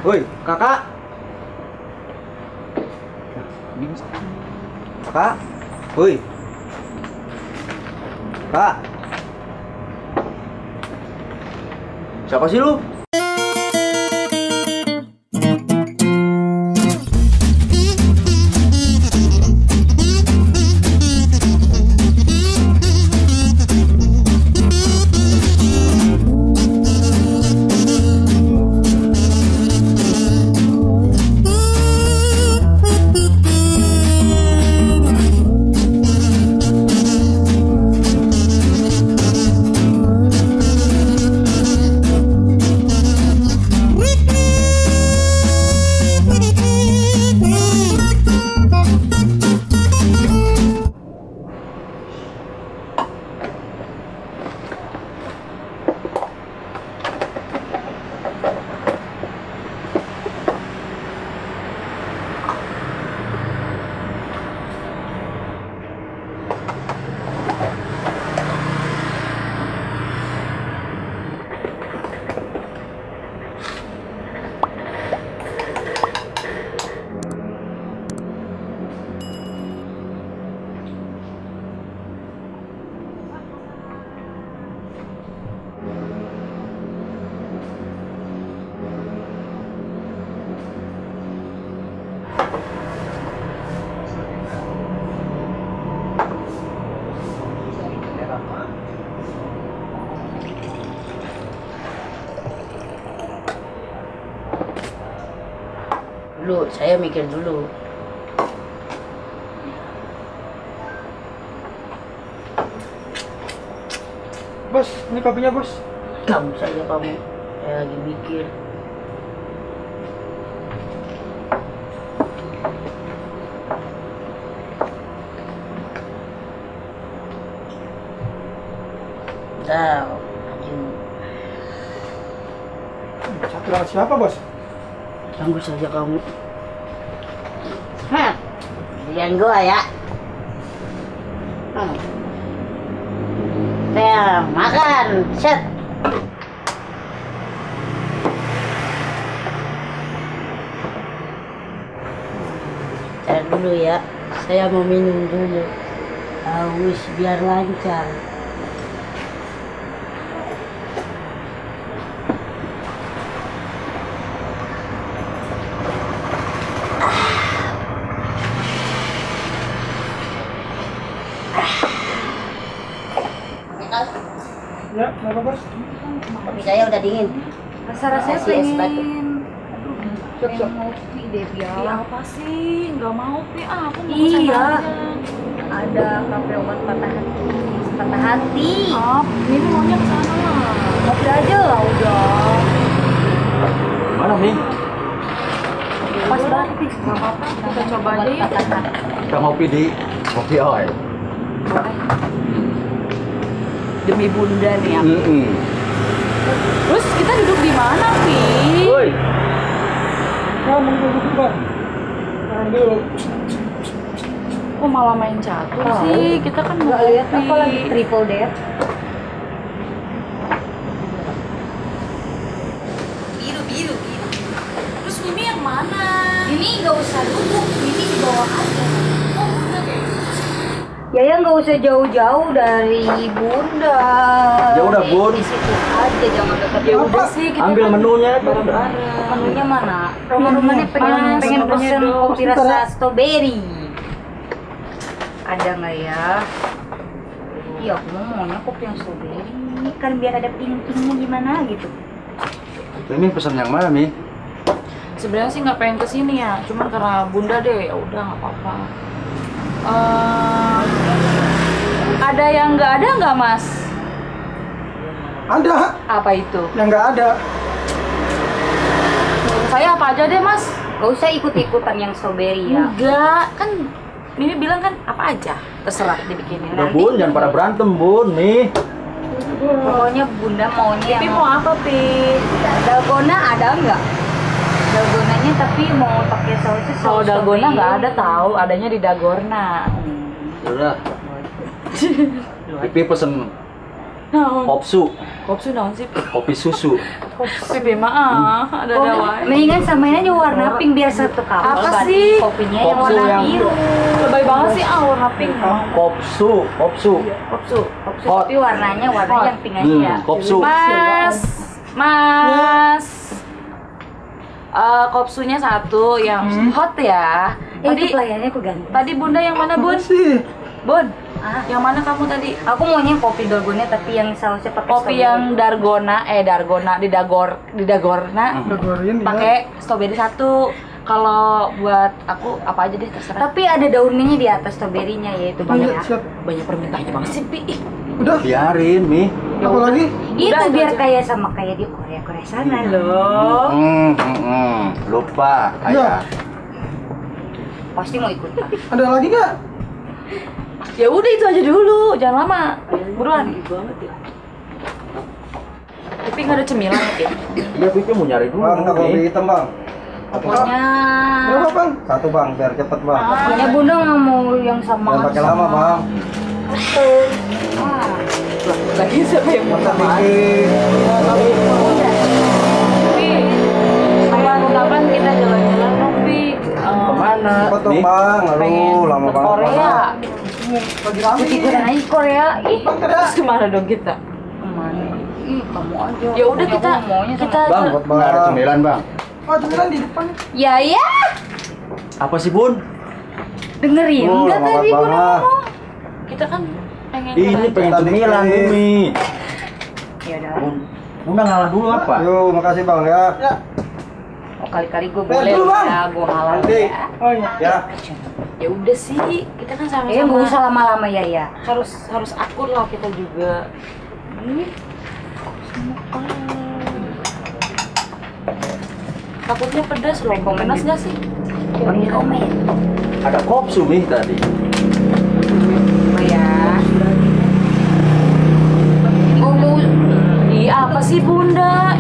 Woi, kakak. Kakak. Woi. Kak. Siapa sih lu? Dulu, saya mikir dulu. Bos, ini kopinya bos. Kamu saja kamu, saya lagi mikir. Tahu, Satu dengan siapa bos? tunggu saja kamu. Hah, jangan gua ya. Makan, set. Saya dulu ya, saya mau minum dulu. Haus biar lancar. Ya, kenapa bos? Kopi saya udah dingin. Rasa-rasanya Makasih es batu. pengen pengen ngopi deh, Pia. Apa sih? Nggak mau, Pi. Aku mau Iya. aja. Ada kafe obat patah hati. Patah hati. Ini maunya ke sana lah. Ngopi aja lah udah. Mana nih? Pas banget, Pi. Nggak apa-apa, kita coba aja yuk. Kita ngopi di Kopi Oi. Demi bunda nih ya. Mm-mm. Terus kita duduk di mana, Pi? Woi. Kamu duduk bang. Dulu. Kok malah main catur sih? Kita kan mau Nggak lihat ngopi. apa lagi triple date. Biru. Terus Mimi yang mana? Ini nggak usah duduk, ini di bawah aja. Oh, udah kayak Ya nggak usah jauh-jauh dari bunda. Ya udah, Bun. Di situ aja, jangan dekat. ya udah sih kita Ambil kan menunya. bareng-bareng. Menunya mana? Rumahnya pengen menunya pesen dong. kopi rasa strawberry. Ada nggak ya? Iya, aku maunya kopi yang strawberry. Kan biar ada pink-pinknya gimana gitu. Ini pesan yang mana nih? Sebenarnya sih nggak pengen kesini ya, cuman karena bunda deh, ya udah nggak apa-apa. Ada yang nggak ada nggak mas? Ada. Apa itu? Yang nggak ada. Saya apa aja deh mas? Gak usah ikut-ikutan yang strawberry ya. Enggak, kan Mimi bilang kan apa aja, terserah dibikinin. Udah Bun, jangan pada berantem Bun nih. Pokoknya bunda maunya Pi yang mau apa Pi? dalgona ada nggak? Dalgonanya tapi mau pakai sausnya Kalau saus dalgona strawberry. nggak ada tahu, adanya di Dagorna. Udah. Pipi pesen Naon? Kopsu, Kopsu naon sih? kopi susu. Pipi mah ada wae. Mendingan samain aja warna pink biar satu kapal. Apa Banting sih? kopinya yang Kopsu warna yang- biru. Lebay banget sih warna pink. Kopsu. Kopsu Hot. tapi warnanya warna Hot. yang pink aja. Kopsu. Mas. Kopsunya satu yang hot ya. Tadi Tadi pelayannya aku ganti. tadi Bunda yang mana, Bun? Bun, Ah, yang mana kamu tadi? aku maunya kopi dalgona tapi yang sausnya pakai Kopi yang Dargona Didagorna pakai strawberry satu. Kalau buat aku apa aja deh terserah. Tapi ada daunnya di atas stroberinya yaitu banyak. Banyak permintaannya banget sih, Pi. Ih, Biarin, Mi. apa lagi? Itu biar kayak sama kayak di Korea sana loh. Lupa, ayah. Pasti mau ikut. Ada lagi nggak? Ya udah itu aja dulu, jangan lama. Buruan. Tapi nggak ada cemilan ya. Iya, Pipi mau nyari dulu. Bang, tak kopi Mi. hitam bang. Pokoknya Berapa bang? Satu bang, biar cepet bang. pokoknya Bunda nggak mau yang sama. Jangan pakai lama bang. Ah, Lagi siapa yang mau Masa sama? bikin. Pi, kapan kita jalan-jalan dong, Pi? Kemana? Cepet dong Mi? bang, Pengen aduh lama ke banget. Korea. ikutan aja Korea. Ih, Terus kemana dong kita? kemana? Ih, kamu aja. Ya udah Pokoknya kita aku maunya sama- kita Bang, Buat nggak ada bang. cemilan, Bang. Oh cemilan di depan. Ya ya, Apa sih, Bun? dengerin Oh, enggak lama tadi banget, Bunda Bang. ngomong? kita kan pengen Ini jalan. pengen cemilan, Mi. Ya udah. Bunda ngalah dulu apa? Yuk, makasih bang ya. Oh, kali-kali gue Bayar boleh dulu, Bang. ya, gue halal Nanti. ya. Oh iya. Ya. Ya udah sih, kita kan Ya nggak usah sama-sama lama-lama ya ya. harus akur lah kita juga. Takutnya pedas loh. Panas nggak sih? Komen. Ada kopsu, Mi, tadi. Oh ya. Iya apa sih Bunda?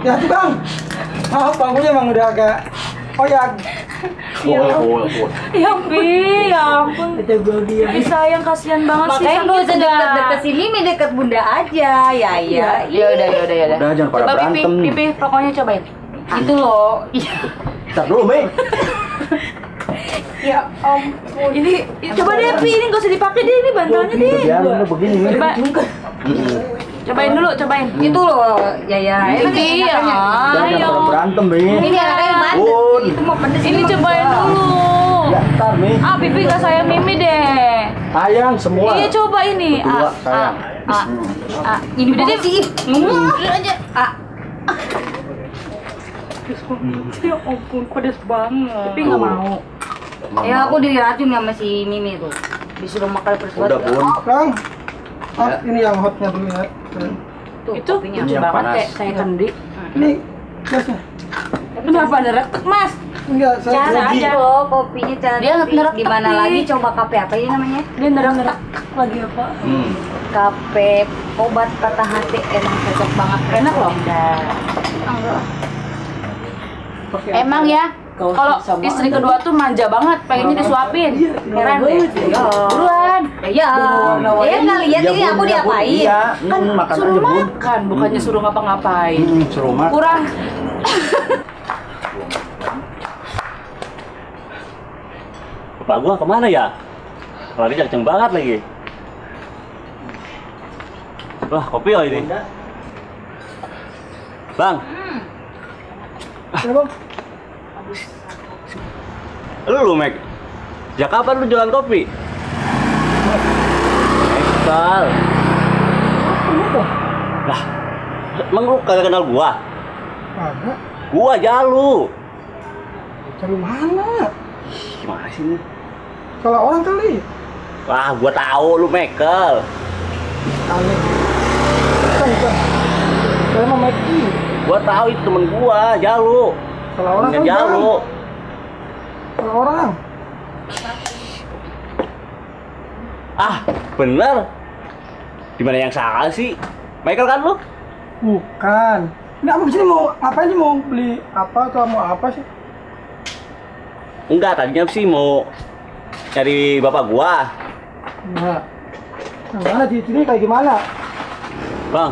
Ya tuh bang. Maaf bangkunya emang udah agak koyak. Boleh. Ya Pi, ya ampun. Pi sayang kasihan banget sih. Makanya Sakit nggak usah nggak? deket-deket sini, mi deket Bunda aja ya ya. Ya udah. Udah, jangan pada Coba berantem. Pipi, pokoknya cobain. Itu loh. Iya. Ntar dulu, Mi. Ya ampun. Ini coba deh Pi, ini nggak usah dipakai deh, ini bantalnya deh. Biarin lu begini, Mi. Coba. Cobain dulu, cobain. Itu loh, ya ya. Enak Iya, enakannya. Jangan ayo. pada berantem, Mi. Ini anaknya banget. Bun. Itu mau pedes. Ini cobain dulu. Ya, ntar, Mi. Ah, Pipi gak sayang Mimi deh. Sayang semua. Iya, coba ini. Berdua, sayang. Ini Udah banget deh. sih. Ngomong aja. Ya ampun, pedes banget. Pipi nggak mau. Ya aku diracun sama si Mimi tuh. Disuruh makan terus Udah, Bun. Bang. Oh, Ya. ini yang hotnya dulu ya. Tuh, Itu kopinya. lucu Yang banget panas. kayak saya kendi. Ini gasnya. Kenapa ada retek, Mas? Enggak, saya Cara lagi. aja. Oh, kopinya cantik. Dia ngerak Di mana tapi- lagi coba kafe apa ini namanya? Dia nerak lagi apa? Kafe obat patah hati emang cocok banget. Enak loh. Emang ya, kalau istri kedua tuh manja banget, pengennya disuapin. Heran deh. Buruan. Ya, ya nggak lihat ini aku diapain? Iya, Kan makan suruh aja, Bun. makan, bukannya suruh ngapa-ngapain. Suruh makan. Kurang. Bapak gua kemana ya? Lari kenceng banget lagi. Wah, kopi lah ini. Bang, Ya, bang. lu Mek. Sejak kapan lu jualan kopi? Ekal. Lah, emang lu kagak kenal gua? Ada. Gua Jalu. Cari mana? Gimana sih ini? Salah orang kali. Wah, gua tahu lu Mekel. Aneh. Bukan. Saya mau Meki. Gua tahu itu temen gua, Jalu. Salah orang Temennya kan, Bang. Jalu. Salah orang. Ah, bener. Gimana yang salah sih? Michael kan lu? Bukan. Ini apa sih mau ngapain sih, mau beli apa atau mau apa sih? Enggak, tadinya sih mau cari bapak gua. Enggak. Gimana di sini kayak gimana? Bang,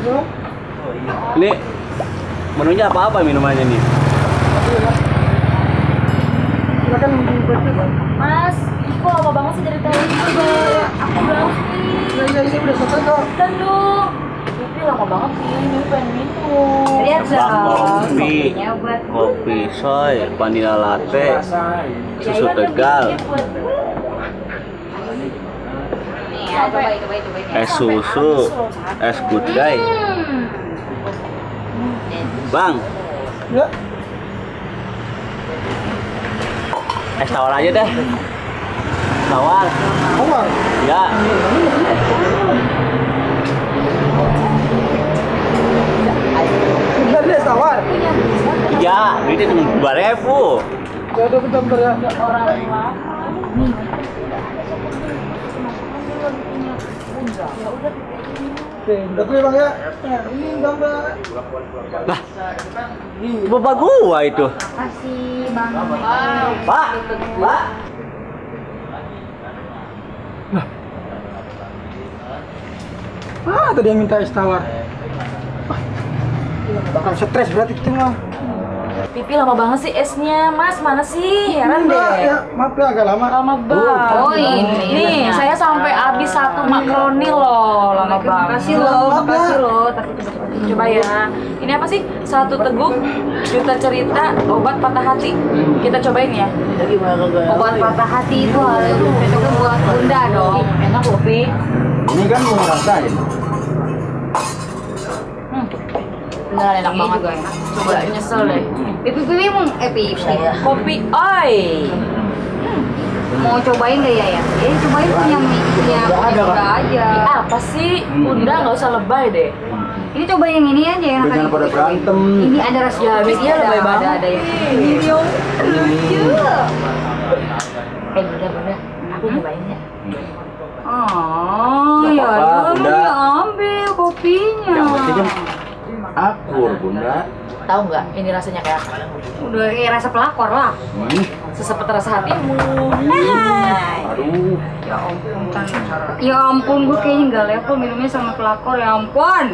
Ya. ini menunya apa minumannya nih? Silakan dibaca, Bang. Mas, kok lama banget sih dari tadi? Aku belum sih. Ya, ini udah selesai kok. Dan dong. Pipi lama banget sih, ini pengen minum. Lihat Bang, dong. kopi. Kopinya buat Kopi soy, vanilla latte, susu Ya, tegal, nih ya, cobain. es susu, es gudai. Bang, Ya. es tawar aja deh. Tawar. Awal. Ya. Udah deh tawar. Iya, ini cuma 2.000. Ya udah bentar ya. Oke, udah tuh ya Bang ya. Nah, ini gambar. Lah, bapak gua itu. kasih Bang. Pak, Pak. Ah, tadi yang minta es tawar. Bakal stres berarti itu mah. Pipi lama banget sih esnya, Mas. Mana sih? Heran Enggak, deh. ya, maaf ya agak lama. Lama banget. Oh, ini. Nih, saya sampai habis 1 makaroni loh. Lama banget. Makasih loh, tapi Coba ya. Ini apa sih? 1 teguk juta cerita obat patah hati. Kita cobain ya. Jadi gimana kagak? obat patah hati itu harus cocoknya buat bunda dong. Enak loh, Pi. Ini kan mau ngerasain. Beneran enak Ini banget. juga enak. Coba nyesel deh. Pipi Saya. Kopi oi. mau cobain gak ya? Ya cobain punya bunda aja. Apa sih? Bunda nggak usah lebay deh. Ini coba yang ini aja yang Jangan pada berantem. Ini ada rasa Ya, habis dia lebay banget. Ada yang ini dong. Lucu. Bunda, aku cobain ya. Oh, Nggak ya, apa-apa, ya, Bunda. ambil kopinya. Yang penting kan akur, Bunda. Tahu nggak ini rasanya kayak apa? Udah kayak rasa pelakor lah. Sesepet rasa hatimu. Aduh. Ya ampun kan. Ya ampun, gue kayaknya nggak level minumnya sama pelakor. Ya ampun.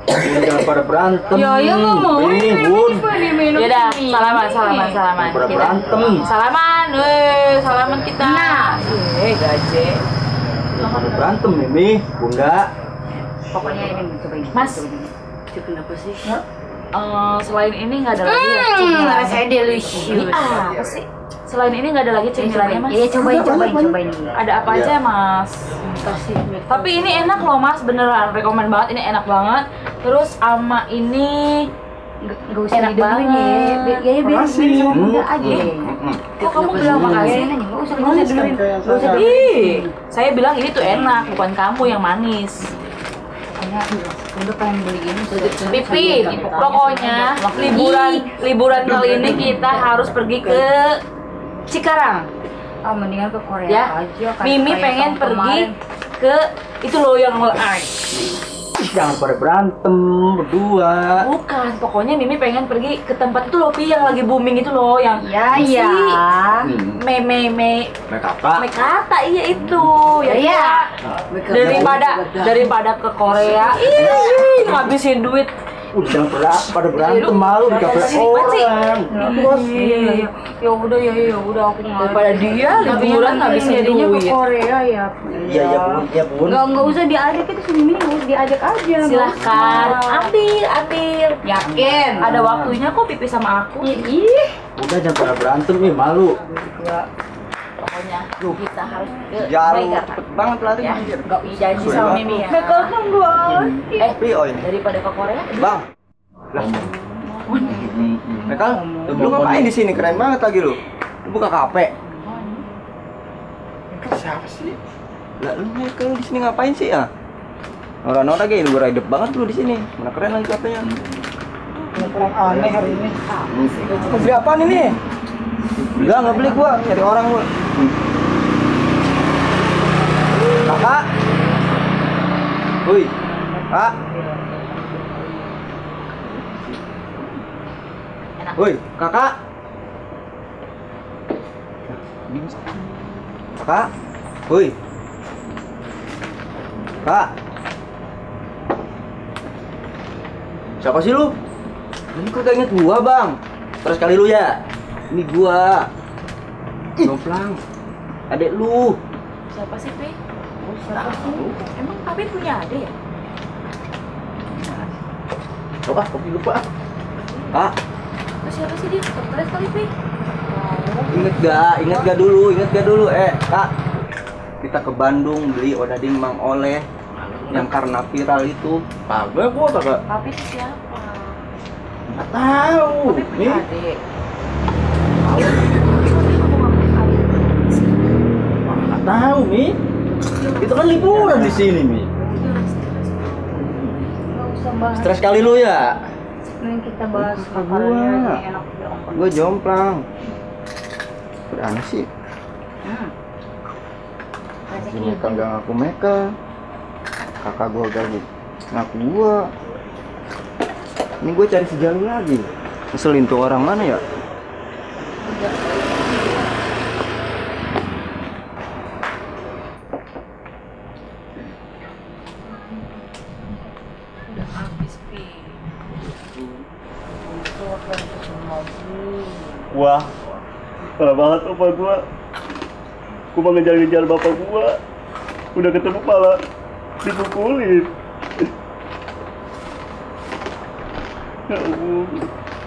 Bunda jangan pada berantem. Ya nggak mau Ini, Bun. diminum. Yaudah, sini. salaman. Pada Kita- berantem. Salaman, salaman kita. Nah. Gaje. Jangan pada berantem, Mimi. Bunda. Pokoknya ini cobain. Mas. Kenapa sih? Selain ini nggak ada lagi ya cemilan. Rasanya delicious. Apa sih? Selain ini nggak ada lagi cemilannya, Mas? Iya, cobain. Ada apa aja, Mas? Kasih. Tapi ini enak loh, Mas. Beneran rekomen banget. Ini enak banget. Terus sama ini Gak usah Enak didengerin ya. banget. Ya biar Makasih. sama bunda aja. kok kamu bilang makasih? Gak usah dengerin. Gak usah. Ih, saya bilang ini tuh enak, bukan kamu yang manis. Kayaknya bunda pengen beli ini. Pipi, pokoknya liburan kali ini kita harus pergi ke Cikarang. Ah, mendingan ke Korea Ya, aja. Mimi kayak pengen tahun pergi kemarin. ke itu loh yang Jangan pada berantem berdua. bukan, pokoknya Mimi pengen pergi ke tempat itu loh, Pi, yang lagi booming itu loh, yang Ya, apa sih? ya. Mekapa. Mekata, iya itu. Ya, Iya. daripada ke Korea, ih, ngabisin duit. Udah jangan pada berantem, malu di kafe orang. Iya. Ya udah aku nggak. Daripada dia liburan ngabisin jadinya ke duit. Korea ya. Iya, Bun. Nggak usah diajak, itu sini Mimi nggak usah diajak aja. Silahkan, ambil. Yakin. Ada waktunya kok Pipi sama aku. Ih. Udah jangan pada berantem nih, malu. Pokoknya kita harus ke Jauh, Mega. cepet banget lari. Ya, nggak janji sama Mimi ya. Daripada ke Korea, Bang. Lah. Mekal, lu ngapain di sini? Keren banget lagi lu. Lu buka kafe. Siapa sih? Lah lu Mekal di sini ngapain sih ya? Orang-orang kayak lu hidup banget lu di sini. Mana keren lagi kafenya. Kurang aneh hari ini. Mau beli apaan ini? Enggak beli gua, cari orang gua. Kakak. Woi. Kak. Woi, kakak. Kakak. Woi. Kak. Siapa sih lu? Ini kok gak inget gua, Bang? Terus kali lu ya? Ini gua. Jomplang. Adek lu. Siapa sih, Pi? Siapa sih? Emang Papi punya adik ya? Coba kopi lupa. Kak, Terus siapa sih dia? Stres kali, Pi? inget gak dulu? Kak. Kita ke Bandung beli odading Mang Oleh yang karena viral itu. Kagak, gua kagak. Papi itu siapa? Nggak tahu. Papi punya adik. Nggak tahu, Mi. Itu kan liburan di sini, Mi. Nggak usah bahas. Stres kali lu ya? Mending kita bahas Gua. makanannya aja enak banget. Gua jomplang. Berani sih. Ini kagak ngaku Meka. Kakak gua gak ngaku gua. Ini gua cari si Jalu lagi. Ngeselin tuh orang mana ya? Wah, parah banget opa gua. Gua mau ngejar-ngejar bapak gua. Udah ketemu malah dipukulin. Ya ampun.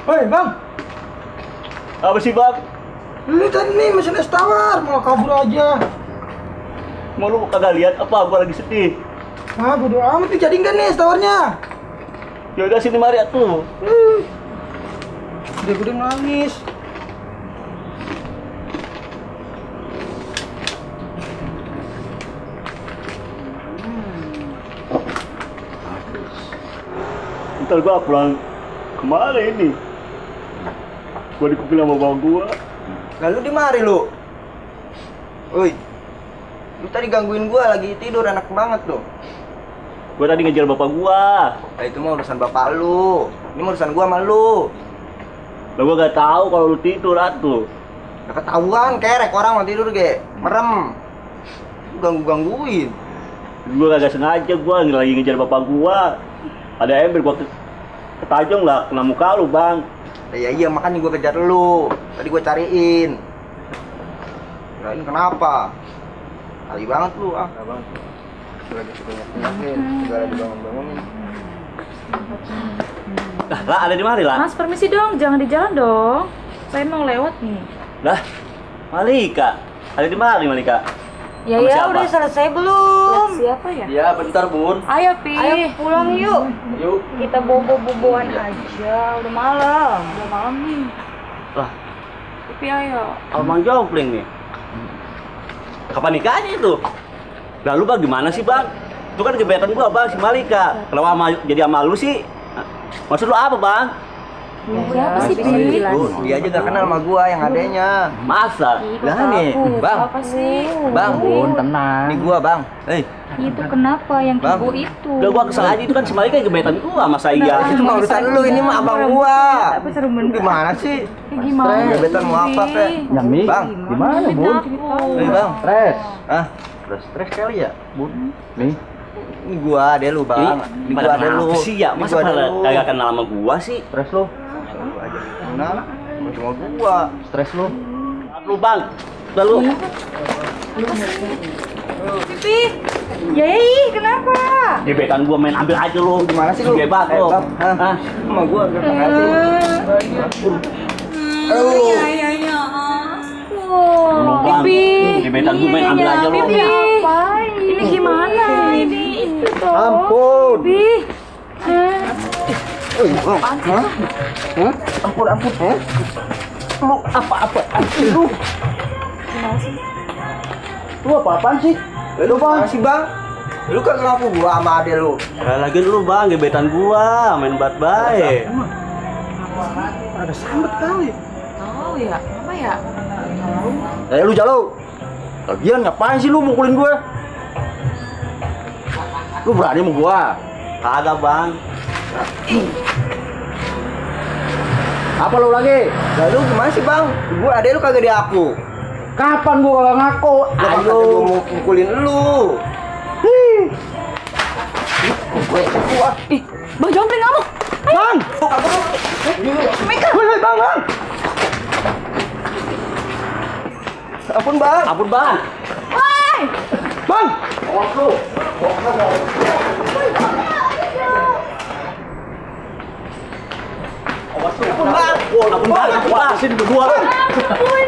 Hei bang, Apa sih bang? ini tadi nih mesin es tawar, malah kabur aja. Mau lu kagak lihat apa gua lagi sedih? Ah, bodo amat nih, jadi enggak nih es tawarnya? Ya udah sini mari atuh. Gede-gede nangis. Ntar gua pulang kemana ini? Gua dikumpul sama bapak gua. Lalu di mari lu. Woi. Lu tadi gangguin gua lagi tidur enak banget tuh. Gua tadi ngejar bapak gua. Nah, itu mah urusan bapak lu. Ini mah urusan gua sama lu. Lah gua gak tahu kalau lu tidur atuh. Gak ketahuan kerek orang mau tidur ge. Merem. Lu gangguin. Gua kagak sengaja, gua lagi ngejar bapak gua. Ada ember gua ketajong lah kena muka lu, Bang. Ya iya makanya gua kejar lu. Tadi gua cariin. Kirain kenapa? Kali banget lu ah. Kali banget. Lagi suka nyakin, segala dibangun-bangunin. Lah, ada di mari lah. Mas, permisi dong, jangan di jalan dong. Saya mau lewat nih. Lah, Malika. Ada di mari Malika. Ya Sama ya siapa? udah selesai belum? Siapa ya? Iya, bentar, Bun. Ayo, Pi. Ayo pulang yuk. Yuk. Kita bobo-boboan aja. Udah malam. Udah malam nih. Lah, Pi, ayo. Abang Jompling nih. Kapan nikahnya itu? Lah lu Bang gimana sih Bang? Itu kan gebetan gua Bang, si Malika. Kenapa jadi sama lu sih? Maksud lu apa Bang? Siapa sih, Pi? Bun, dia aja gak kenal sama gua yang adenya. Masa? Lah nih, Bang. Apa sih? Bang, Bun, tenang. Ini gua, Bang. Itu kenapa yang Bang. ibu itu? Udah gua kesel aja, itu kan si Malika gebetan gua sama saya. Itu mah urusan lu, ini mah abang gua. Tapi seru Lu bener. gimana sih? Gimana? Gebetan mau apa, Kek? Nyami. Bang, Gimana, Bun? Bang. Stres. Ah, stres kali ya, Bun. Nih. Ini gua adek lu, Bang. Ini gua adek lu. Kenapa sih ya? Ini Masa gua adek pada lu. kagak kenal sama gua sih? Stres lu. Lu aja kenal. Cuma gua. Stres lu. Lu Bang. Udah lu. Pipi. Yei, kenapa? Gebetan gua main ambil aja lu. Gimana sih lu? Bebas lu. Bang. Hah? Sama gua gak ngerti. Ayahnya Lu, Bang. Gebetan gua main ambil aja lu. Ini gimana ini? Itu toh. Ampun. Pi. Hah? Hah? Ampun, ampun, hah? Lu apa-apa sih lu? Lu apa-apaan sih? Lu Bang sih, Bang? Lu kan ngaku gua sama adek lu. Lah lagi lu Bang, gebetan gua main baik. Ada sambet kali. Tahu ya? Apa ya? Lu Jalo. Lagian ngapain sih lu mukulin gue? Lu berani sama gua? Kagak Bang. Apa lu lagi? Lalu gimana sih, Bang? Gua adek lu kagak diaku. Kapan gua kagak ngaku? Ayo, gua mau mukulin lu. Ih, Bang Jompling kamu. Bang! Woi, bang, bang! Ampun bang. Ampun bang. Woi! Bang! Ampun bang. Ampun bang. Ampun bang. Sini berdua. Ampun,